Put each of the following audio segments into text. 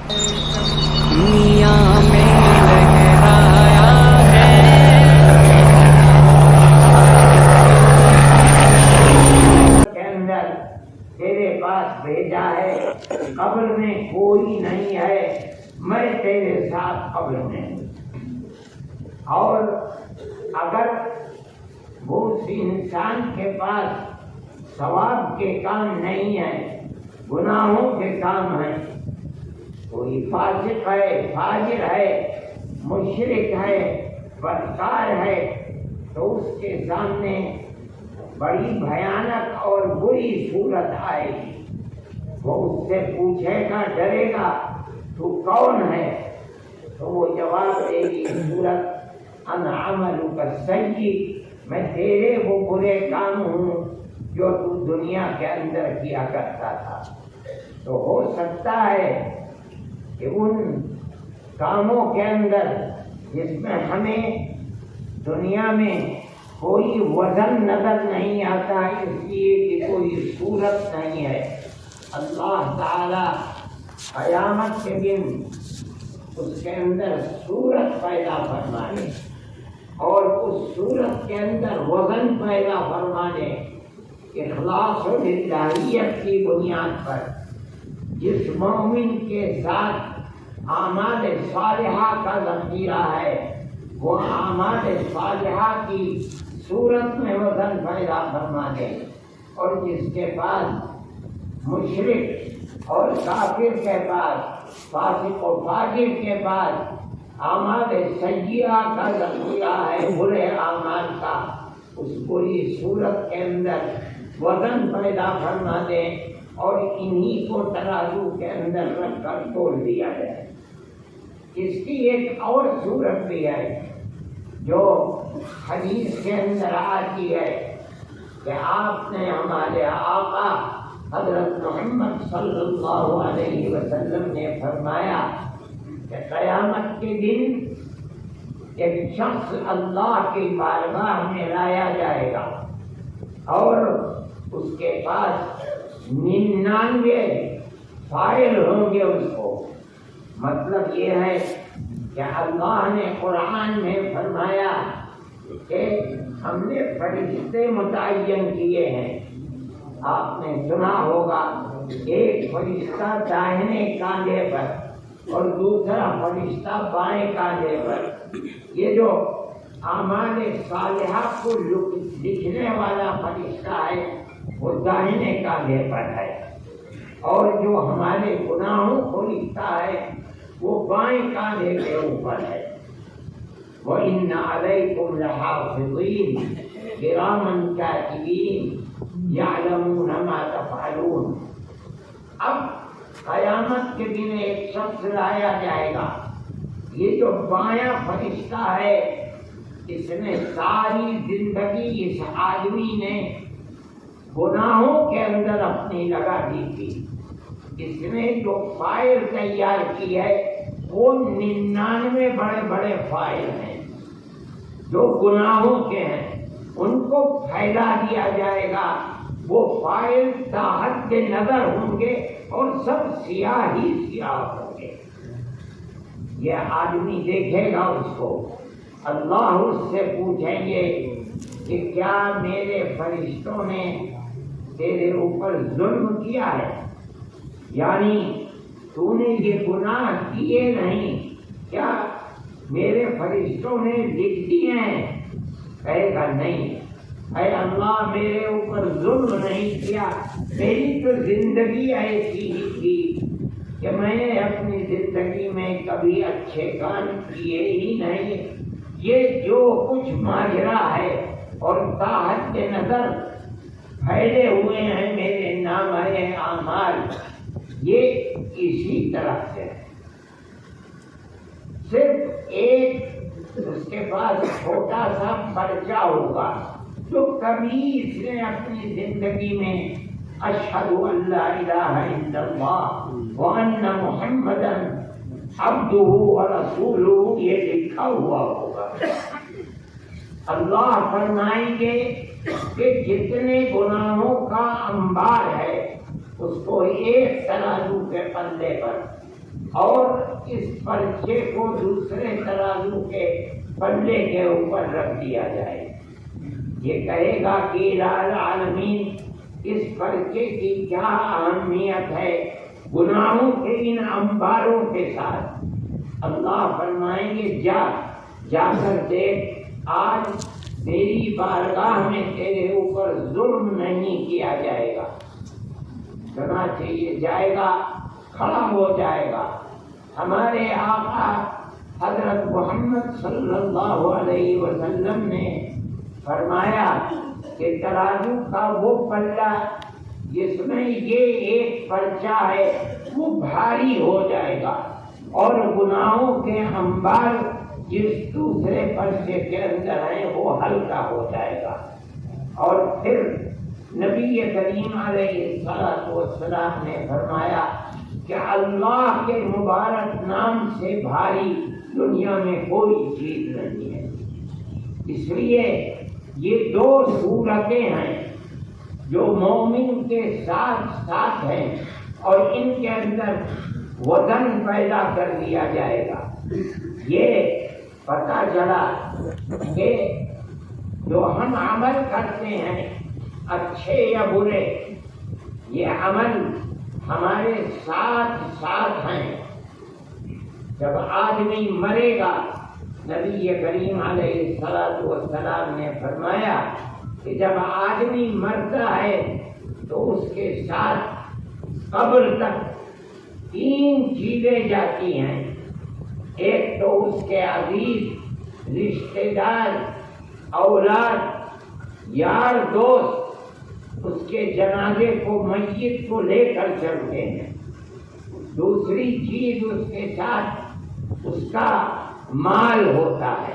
دنیا میں لہرایا ہے کے اندر تیرے پاس بھیجا ہے، قبر میں کوئی نہیں ہے، میں تیرے ساتھ قبر میں ہوں۔ اور اگر وہ انسان کے پاس ثواب کے کام نہیں ہے، گناہوں کے کام ہیں، کوئی فاسق ہے، فاجر ہے، مشرک ہے، بدکار ہے، تو اس کے سامنے بڑی بھیانک اور بری صورت آئے گی۔ وہ اس سے پوچھے گا، ڈرے گا، تو کون ہے؟ تو وہ جواب دے گی، صورت انا عملک السیئ، میں تیرے وہ برے کام ہوں جو تو دنیا کے اندر کیا کرتا تھا۔ تو ہو سکتا ہے کہ ان کاموں کے اندر جس میں ہمیں دنیا میں کوئی وزن نظر نہیں آتا، اس لیے کہ کوئی صورت نہیں ہے، اللہ تعالی قیامت کے دن اس کے اندر صورت پیدا فرمانے اور اس صورت کے اندر وزن پیدا فرمانے، اخلاص و للہیت کی بنیاد پر جس مومن کے ساتھ اعمال صالحہ کا ذخیرہ ہے، وہ اعمال صالحہ کی صورت میں وزن پیدا فرما دے، اور جس کے پاس مشرک اور کافر کے پاس، فاسق و فاجر کے پاس اعمال سیئہ کا ذخیرہ ہے، برے اعمال کا، اس بری صورت کے اندر وزن پیدا فرما دے اور انہی کو ترازو کے اندر رکھ کر تول دیا جائے۔ اس کی ایک اور صورت بھی ہے جو حدیث کے اندر آتی ہے کہ آپ نے ہمارے آقا حضرت محمد صلی اللہ علیہ وسلم نے فرمایا کہ قیامت کے دن ایک شخص اللہ کی بارگاہ میں لایا جائے گا اور اس کے پاس 99 فائل ہوں گے اس کو۔ مطلب یہ ہے کہ اللہ نے قرآن میں فرمایا کہ ہم نے فرشتے متعین کیے ہیں۔ آپ نے سنا ہوگا ایک فرشتہ داہنے کاندھے پر اور دوسرا فرشتہ بائیں کاندھے پر۔ یہ جو اعمال صالحہ کو لکھنے والا فرشتہ ہے وہ داہنے کاندھے پر ہے، اور جو ہمارے گناہوں کو لکھتا ہے وہ بائیں کاندھے کے اوپر ہے۔ وَإِنَّ عَلَيْكُمْ لَحَافِظِينَ كِرَامًا كَاتِبِينَ يَعْلَمُونَ مَا تَفْعَلُونَ۔ اب قیامت کے دن ایک شخص لایا جائے گا، یہ جو بایاں فرشتہ ہے اس نے ساری زندگی اس آدمی نے گناہوں کے اندر اپنی لگا دی تھی۔ اس نے جو فائل تیار کی ہے وہ 99 بڑے بڑے فائل ہیں جو گناہوں کے ہیں، ان کو پھیلا دیا جائے گا۔ وہ فائل تاحد نظر ہوں گے اور سب سیاہ ہی سیاہ ہوں گے۔ یہ آدمی دیکھے گا اس کو، اللہ اس سے پوچھیں گے کہ کیا میرے فرشتوں نے تیرے اوپر ظلم کیا ہے؟ یعنی تو نے یہ گناہ کیے نہیں، کیا میرے فرشتوں نے لکھ دیے ہیں؟ کہے گا نہیں، اے اللہ میرے اوپر ظلم نہیں کیا، میری تو زندگی ایسی ہی تھی کہ میں نے اپنی زندگی میں کبھی اچھے کام کیے ہی نہیں۔ یہ جو کچھ ماجرا ہے اور تاحد نظر پھیلے ہوئے ہیں میرے نامہ اعمال، یہ اسی طرح سے ہے۔ صرف ایک اس کے پاس چھوٹا سا پرچہ ہوگا جو کبھی اس نے اپنی زندگی میں اشہد ان لا الہ الا اللہ وان محمدا عبدہ ورسولہ یہ لکھا ہوا ہوگا۔ اللہ فرمائیں گے کہ جتنے گناہوں کا انبار ہے اس کو ایک ترازو کے پلے پر اور اس پرچے کو دوسرے ترازو کے پلے کے اوپر رکھ دیا جائے. یہ کہے گا کہ الہ العالمین اس پرچے کی کیا اہمیت ہے گناہوں کے ان انباروں کے ساتھ. اللہ فرمائیں گے جا کر دیکھ آج میری بارگاہ میں تیرے اوپر ظلم نہیں کیا جائے گا. چنانچہ یہ جائے گا کھڑا ہو جائے گا. ہمارے آقا حضرت محمد صلی اللہ علیہ وسلم نے فرمایا کہ ترازو کا وہ پلہ جس میں یہ ایک پرچہ ہے وہ بھاری ہو جائے گا اور گناہوں کے انبار جس دوسرے پرچے کے اندر ہیں وہ ہلکا ہو جائے گا. اور پھر نبی کریم علیہ السلام نے فرمایا کہ اللہ کے مبارک نام سے بھاری دنیا میں کوئی چیز نہیں ہے. اس لیے یہ دو صورتیں ہیں جو مومن کے ساتھ ساتھ ہیں اور ان کے اندر وزن پیدا کر دیا جائے گا. یہ پتہ چلا کہ جو ہم عمل کرتے ہیں اچھے یا برے یہ عمل ہمارے ساتھ ساتھ ہیں. جب آدمی مرے گا نبی کریم علیہ السلام نے فرمایا کہ جب آدمی مرتا ہے تو اس کے ساتھ قبر تک 3 چیزیں جاتی ہیں. ایک تو اس کے عزیز رشتے دار اولاد یار دوست اس کے جنازے کو میت کو لے کر چلتے ہیں. دوسری چیز اس کے ساتھ اس کا مال ہوتا ہے.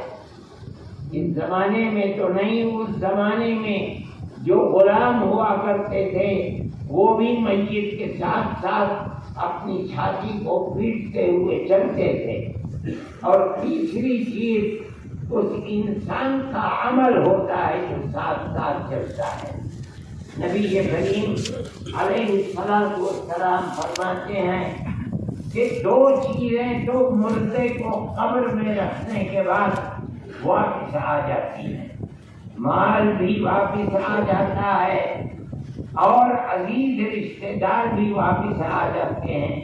اس زمانے میں تو نہیں, اس زمانے میں جو غلام ہوا کرتے تھے وہ بھی میت کے ساتھ ساتھ اپنی چھاتی کو پیٹتے ہوئے چلتے تھے. اور تیسری چیز اس انسان کا عمل ہوتا ہے جو ساتھ ساتھ چلتا ہے. نبی کریم علیہ السلام فرماتے ہیں کہ 2 چیزیں تو مردے کو قبر میں رکھنے کے بعد واپس آ جاتی ہیں. مال بھی واپس آ جاتا ہے اور عزیز رشتے دار بھی واپس آ جاتے ہیں.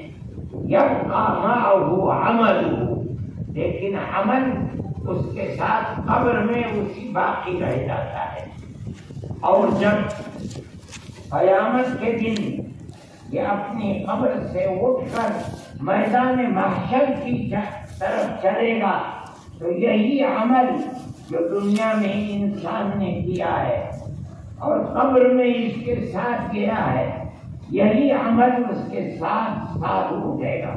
یبقی معه عملہ, لیکن عمل اس کے ساتھ قبر میں اسی باقی رہ جاتا ہے. اور جب قیامت کے دن یہ اپنی قبر سے اٹھ کر میدان محشر کی طرف چلے گا تو یہی عمل جو دنیا میں انسان نے کیا ہے اور قبر میں اس کے ساتھ گیا ہے یہی عمل اس کے ساتھ ساتھ اٹھے گا.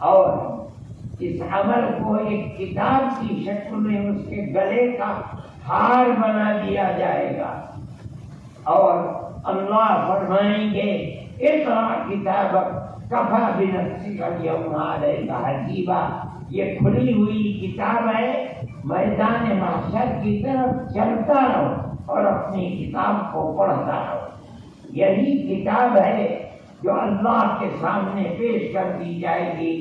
اور اس عمل کو ایک کتاب کی شکل میں اس کے گلے کا ہار بنا دیا جائے گا. اور اللہ فرمائیں گے اقرأ کتابک کفی بنفسک اليوم علیک حسیبا. یہ کھلی ہوئی کتاب ہے, میدان محشر کی طرف چلتا رہو اور اپنی کتاب کو پڑھتا رہو. یہی کتاب ہے جو اللہ کے سامنے پیش کر دی جائے گی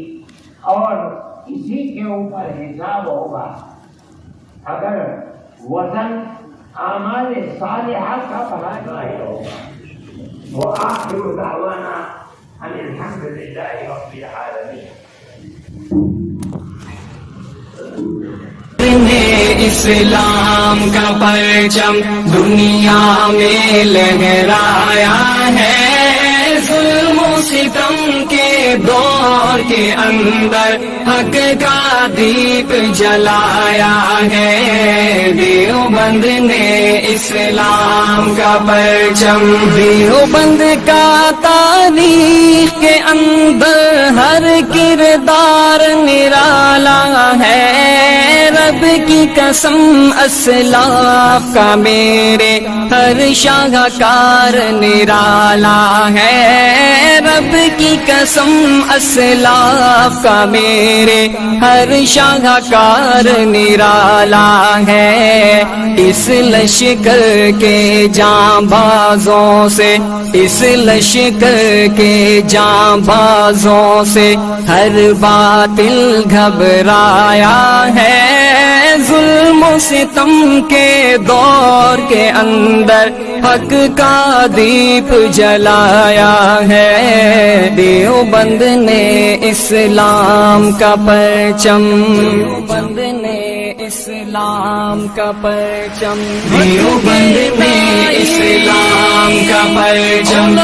اور اسی کے اوپر حساب ہوگا. اگر وزن اعمال صالحہ کا بھاری ہوگا. وآخر دعوانا ان الحمد للہ رب العالمین. اسلام کا پرچم دنیا میں لہرایا ہے. ظلم و ستم کے دور کے اندر حق کا دیپ جلایا ہے. دیوبند نے اسلام کا پرچم, دیوبند کا تاریخ کے اندر ہر کردار نرالا ہے. رب رب کی قسم اسلاف کا میرے ہر شاہکار نرالا ہے، رب کی قسم اسلاف کا میرے ہر شاہکار نرالا ہے، اس لشکر کے جاں بازوں سے، اس لشکر کے جاں بازوں سے ہر باطل گھبرایا ہے، ظلم و ستم کے دور کے اندر حق کا دیپ جلایا ہے، دیوبند نے اسلام کا پرچم، دیوبند نے اسلام کا پرچم، دیوبند نے اسلام کا پرچم